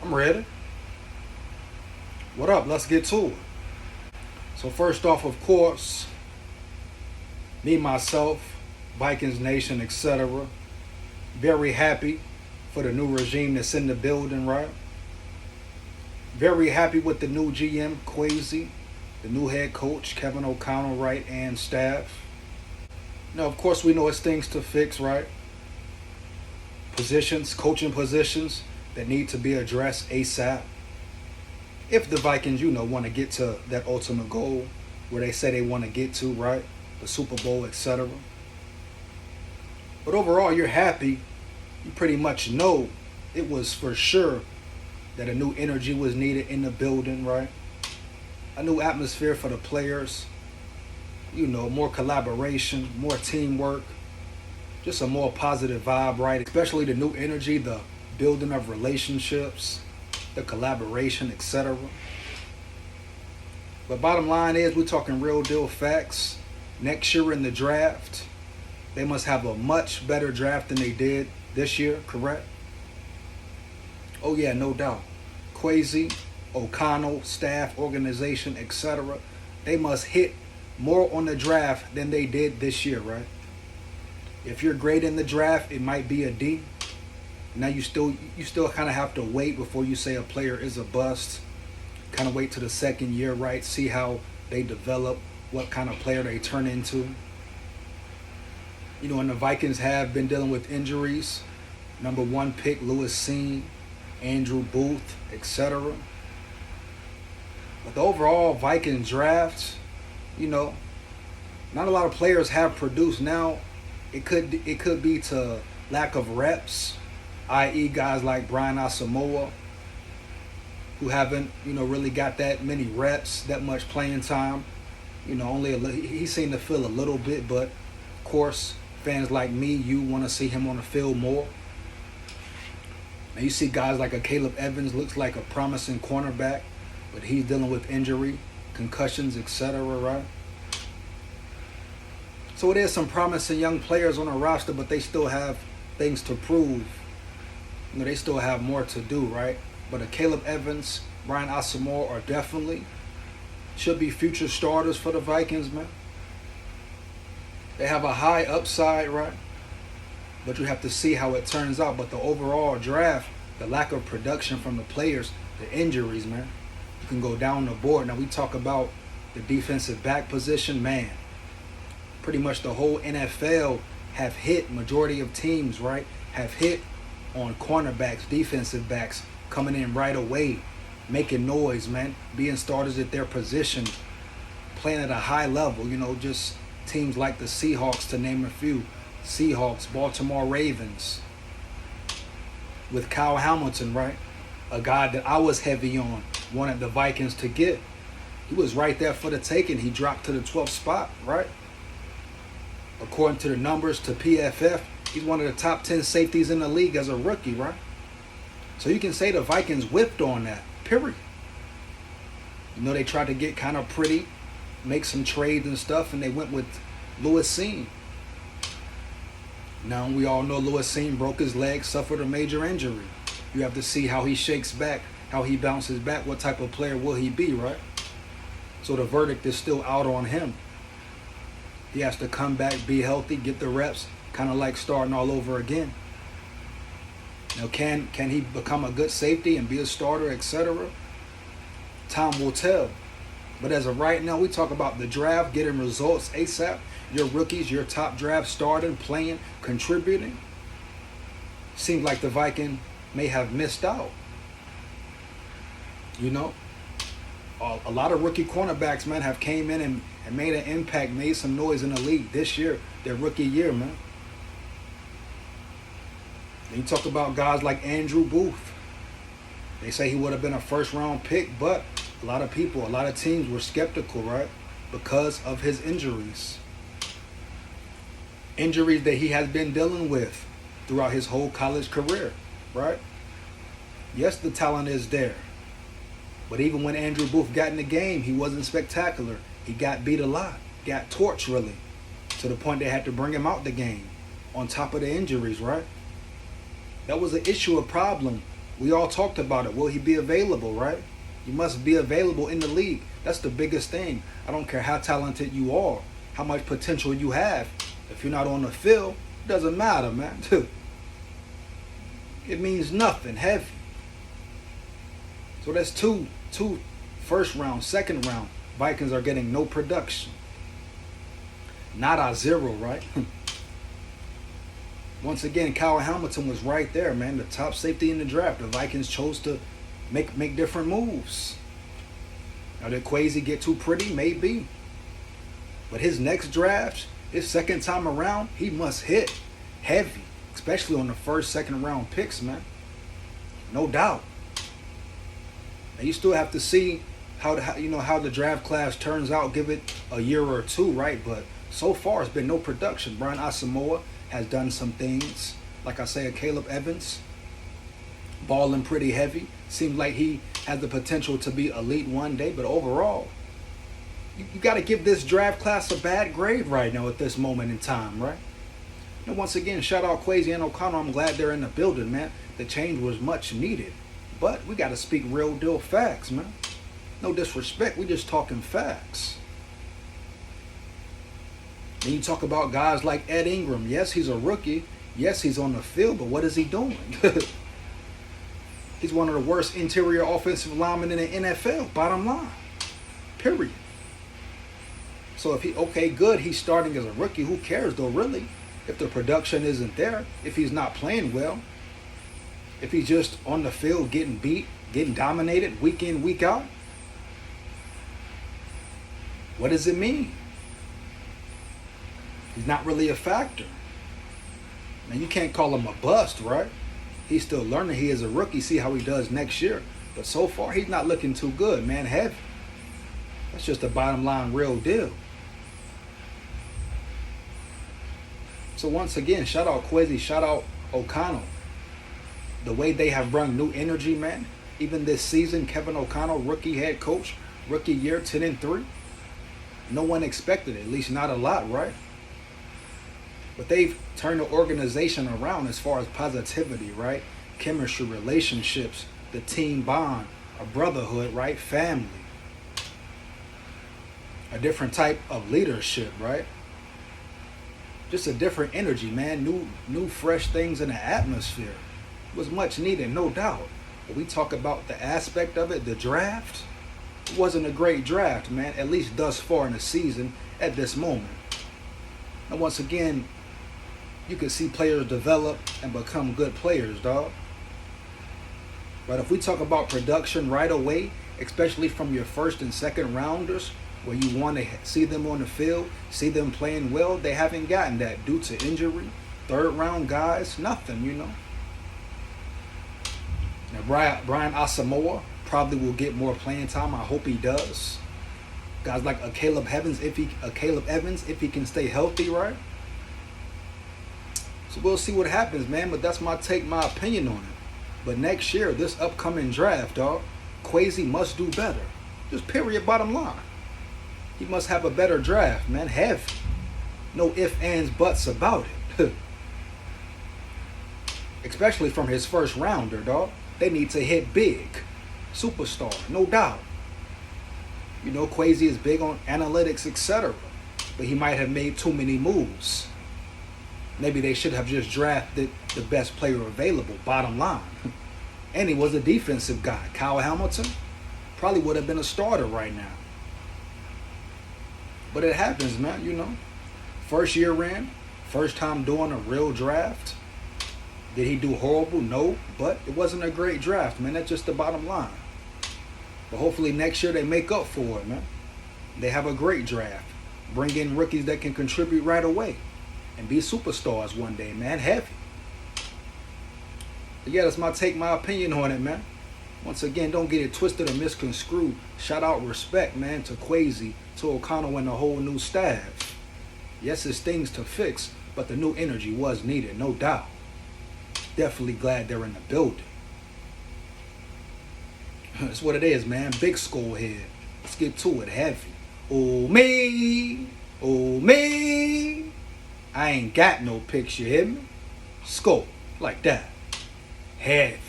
I'm ready. What up? Let's get to it. So first off, of course, me, myself, Vikings Nation, etc. Very happy for the new regime that's in the building, right? Very happy with the new GM, Kwesi, the new head coach, Kevin O'Connell, right, and staff. Now, of course, we know it's things to fix, right? Positions, coaching positions that need to be addressed ASAP. If the Vikings, want to get to that ultimate goal where they say they want to get to, right? The Super Bowl, etc. But overall, you're happy. You pretty much know it was for sure that a new energy was needed in the building, right? A new atmosphere for the players. More collaboration, more teamwork. Just a more positive vibe, right? Especially the new energy, the building of relationships, the collaboration, etc. But bottom line is, we're talking real deal facts. Next year in the draft, they must have a much better draft than they did this year, correct? Oh yeah, no doubt. Kwesi, O'Connell, staff, organization, etc. They must hit more on the draft than they did this year, right? If you're great in the draft, it might be a D. Now you still kind of have to wait before you say a player is a bust. Kind of wait to the second year, right? See how they develop, what kind of player they turn into. And the Vikings have been dealing with injuries. Number 1 pick, Lewis Seen, Andrew Booth, etc. But the overall Vikings draft, not a lot of players have produced. Now, it could be to lack of reps, i.e. guys like Brian Asamoah, who haven't, really got that many reps, that much playing time. He seemed to feel a little bit, but of course, fans like me, you want to see him on the field more. Now you see guys like Akalyeb Evans, looks like a promising cornerback, but he's dealing with injury, concussions, etc., right? So there's some promising young players on the roster, but they still have things to prove. They still have more to do, right? But Akalyeb Evans, Brian Asamoah are definitely should be future starters for the Vikings, man. They have a high upside, right? But you have to see how it turns out. But the overall draft, the lack of production from the players, the injuries, man, you can go down the board. Now we talk about the defensive back position, man. Pretty much the whole NFL have hit, majority of teams, right, have hit on cornerbacks, defensive backs, coming in right away, making noise, man, being starters at their position, playing at a high level, just teams like the Seahawks, to name a few. Seahawks, Baltimore Ravens, with Kyle Hamilton, right, a guy that I was heavy on, wanted the Vikings to get. He was right there for the taking. He dropped to the 12th spot, right? According to the numbers, to PFF, he's one of the top 10 safeties in the league as a rookie, right? So you can say the Vikings whipped on that, period. They tried to get kind of pretty, make some trades and stuff, and they went with Lewis Seen. Now, we all know Lewis Seen broke his leg, suffered a major injury. You have to see how he shakes back, how he bounces back, what type of player will he be, right? So the verdict is still out on him. He has to come back, be healthy, get the reps, kind of like starting all over again. Now, can he become a good safety and be a starter, etc.? Time will tell. But as of right now, we talk about the draft, getting results ASAP. Your rookies, your top draft, starting, playing, contributing. Seems like the Vikings may have missed out. A lot of rookie cornerbacks, man, have came in and made an impact, made some noise in the league this year, their rookie year, man. And you talk about guys like Andrew Booth. They say he would have been a first-round pick, but a lot of teams were skeptical, right, because of his injuries. Injuries that he has been dealing with throughout his whole college career, right? Yes, the talent is there. But even when Andrew Booth got in the game, he wasn't spectacular. He got beat a lot, got torched really, to the point they had to bring him out the game on top of the injuries, right? That was an issue, a problem We all talked about it. Will he be available, right? You must be available in the league. That's the biggest thing. I don't care how talented you are, how much potential you have. If you're not on the field, it doesn't matter, man. It means nothing. Heavy. So that's two first round, second round. Vikings are getting no production. Not a zero, right? Once again, Kyle Hamilton was right there, man. The top safety in the draft. The Vikings chose to make different moves. Now, did Kwesi get too pretty? Maybe. But his next draft, his second time around, he must hit heavy. Especially on the first, second round picks, man. No doubt. Now, you still have to see how the draft class turns out. Give it a year or two, right? But so far, it's been no production. Brian Asamoah has done some things. Like I say, Akalyeb Evans, balling pretty heavy. Seems like he has the potential to be elite one day. But overall, you got to give this draft class a bad grade right now at this moment in time, right? And once again, shout out Kwesi and O'Connell. I'm glad they're in the building, man. The change was much needed. But we got to speak real deal facts, man. No disrespect. We just talking facts. Then you talk about guys like Ed Ingram. Yes, he's a rookie. Yes, he's on the field, but what is he doing? He's one of the worst interior offensive linemen in the NFL, bottom line. Period. So if he's starting as a rookie. Who cares though, really? If the production isn't there, if he's not playing well, if he's just on the field getting beat, getting dominated week in, week out, what does it mean? He's not really a factor. Now, you can't call him a bust, right? He's still learning. He is a rookie. See how he does next year. But so far, he's not looking too good, man. Heavy. That's just the bottom line, real deal. So once again, shout out Kwesi, shout out O'Connell. The way they have brought new energy, man. Even this season, Kevin O'Connell, rookie head coach, rookie year, 10-3. No one expected it, at least not a lot, right? But they've turned the organization around as far as positivity, right? Chemistry, relationships, the team bond, a brotherhood, right? Family. A different type of leadership, right? Just a different energy, man. New fresh things in the atmosphere. It was much needed, no doubt. But we talk about the aspect of it, the draft. It wasn't a great draft, man, at least thus far in the season at this moment. And once again, you can see players develop and become good players, dog. But if we talk about production right away, especially from your first and second rounders, where you want to see them on the field, see them playing well, they haven't gotten that due to injury. Third round guys, nothing, Now Brian Asamoah probably will get more playing time. I hope he does. Guys like Akalyeb Evans, if he can stay healthy, right? So we'll see what happens, man. But that's my opinion on it. But next year, this upcoming draft, dog, Kwesi must do better. Just period, bottom line. He must have a better draft, man. Heavy. No ifs, ands, buts about it. Especially from his first rounder, dog. They need to hit big. Superstar, no doubt. Kwesi is big on analytics, etc. But he might have made too many moves. Maybe they should have just drafted the best player available, bottom line. And he was a defensive guy. Kyle Hamilton probably would have been a starter right now. But it happens, man, First year in, first time doing a real draft. Did he do horrible? No, but it wasn't a great draft, man. That's just the bottom line. But hopefully next year they make up for it, man. They have a great draft. Bring in rookies that can contribute right away and be superstars one day, man. Heavy. But yeah, that's my opinion on it, man. Once again, don't get it twisted or misconstrued. Shout out respect, man, to Kwesi, to O'Connell, and the whole new staff. Yes, there's things to fix, but the new energy was needed, no doubt. Definitely glad they're in the building. That's what it is, man. Big SKOL head. Let's get to it. Heavy. Oh me. I ain't got no picture, hear me? SKOL. Like that. Heavy.